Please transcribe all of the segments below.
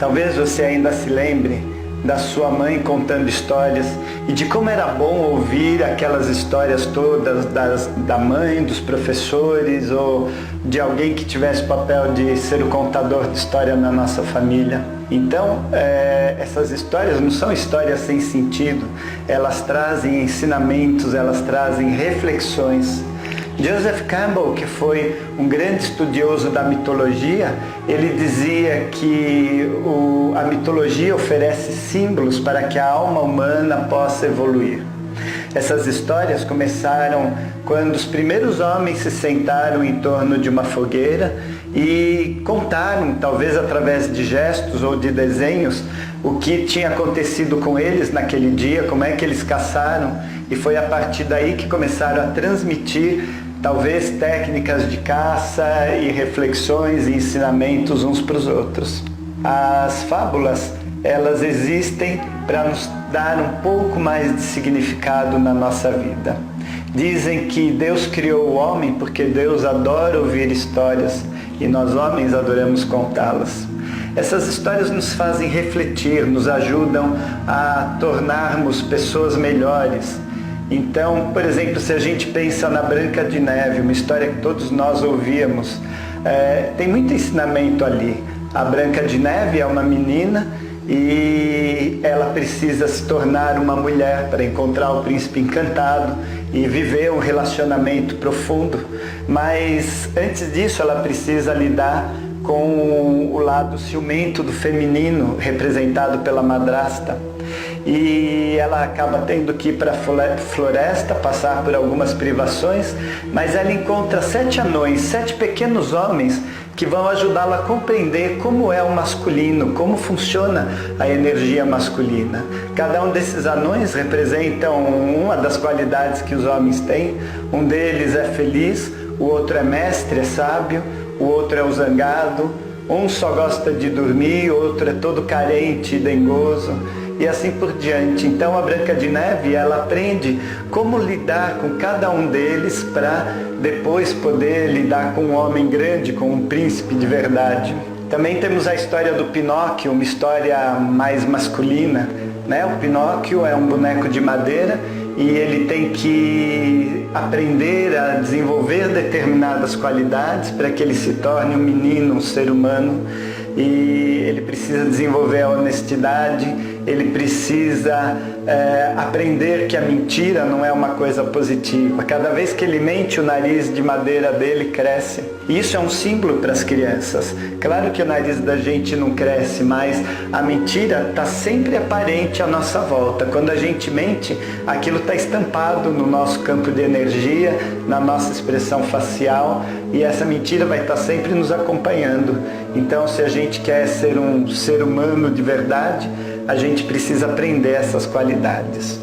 Talvez você ainda se lembre da sua mãe contando histórias e de como era bom ouvir aquelas histórias todas da mãe, dos professores ou de alguém que tivesse o papel de ser o contador de história na nossa família. Então, essas histórias não são histórias sem sentido, elas trazem ensinamentos, elas trazem reflexões. Joseph Campbell, que foi um grande estudioso da mitologia, ele dizia que a mitologia oferece símbolos para que a alma humana possa evoluir. Essas histórias começaram quando os primeiros homens se sentaram em torno de uma fogueira e contaram, talvez através de gestos ou de desenhos, o que tinha acontecido com eles naquele dia, como é que eles caçaram, e foi a partir daí que começaram a transmitir talvez técnicas de caça e reflexões e ensinamentos uns para os outros. As fábulas, elas existem para nos dar um pouco mais de significado na nossa vida. Dizem que Deus criou o homem porque Deus adora ouvir histórias e nós homens adoramos contá-las. Essas histórias nos fazem refletir, nos ajudam a tornarmos pessoas melhores. Então, por exemplo, se a gente pensa na Branca de Neve, uma história que todos nós ouvíamos, tem muito ensinamento ali. A Branca de Neve é uma menina e ela precisa se tornar uma mulher para encontrar o príncipe encantado e viver um relacionamento profundo. Mas antes disso ela precisa lidar com o lado ciumento do feminino, representado pela madrasta. E ela acaba tendo que ir para a floresta, passar por algumas privações, mas ela encontra 7 anões, 7 pequenos homens que vão ajudá-la a compreender como é o masculino, como funciona a energia masculina. Cada um desses anões representa uma das qualidades que os homens têm. Um deles é feliz, o outro é mestre, é sábio, o outro é o zangado, um só gosta de dormir, o outro é todo carente e dengoso, e assim por diante. Então a Branca de Neve, ela aprende como lidar com cada um deles para depois poder lidar com um homem grande, com um príncipe de verdade. Também temos a história do Pinóquio, uma história mais masculina, né? O Pinóquio é um boneco de madeira e ele tem que aprender a desenvolver determinadas qualidades para que ele se torne um menino, um ser humano. E ele precisa desenvolver a honestidade, ele precisa aprender que a mentira não é uma coisa positiva. Cada vez que ele mente, o nariz de madeira dele cresce. E isso é um símbolo para as crianças. Claro que o nariz da gente não cresce, mas a mentira está sempre aparente à nossa volta. Quando a gente mente, aquilo está estampado no nosso campo de energia, na nossa expressão facial, e essa mentira vai estar sempre nos acompanhando. Então, se a gente quer ser um ser humano de verdade, a gente precisa aprender essas qualidades.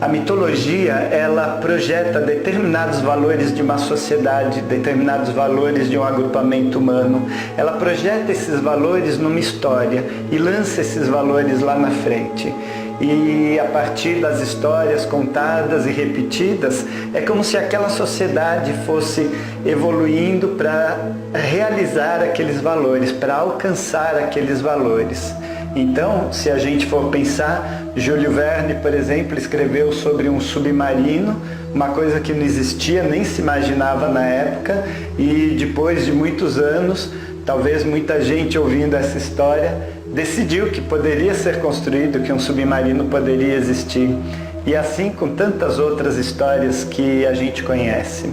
A mitologia, ela projeta determinados valores de uma sociedade, determinados valores de um agrupamento humano. Ela projeta esses valores numa história e lança esses valores lá na frente. E a partir das histórias contadas e repetidas, é como se aquela sociedade fosse evoluindo para realizar aqueles valores, para alcançar aqueles valores. Então, se a gente for pensar, Júlio Verne, por exemplo, escreveu sobre um submarino, uma coisa que não existia, nem se imaginava na época, e depois de muitos anos, talvez muita gente ouvindo essa história, decidiu que poderia ser construído, que um submarino poderia existir. E assim com tantas outras histórias que a gente conhece.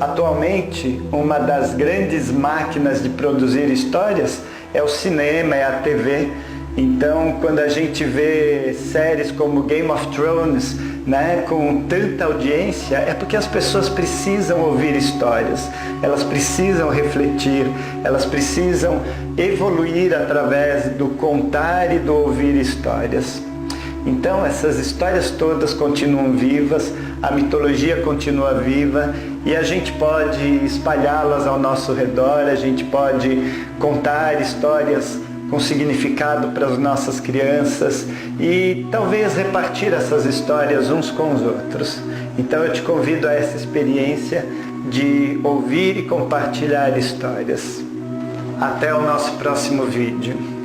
Atualmente, uma das grandes máquinas de produzir histórias é o cinema, é a TV. Então, quando a gente vê séries como Game of Thrones, né, com tanta audiência, é porque as pessoas precisam ouvir histórias, elas precisam refletir, elas precisam evoluir através do contar e do ouvir histórias. Então, essas histórias todas continuam vivas, a mitologia continua viva e a gente pode espalhá-las ao nosso redor, a gente pode contar histórias com significado para as nossas crianças e talvez repartir essas histórias uns com os outros. Então eu te convido a essa experiência de ouvir e compartilhar histórias. Até o nosso próximo vídeo.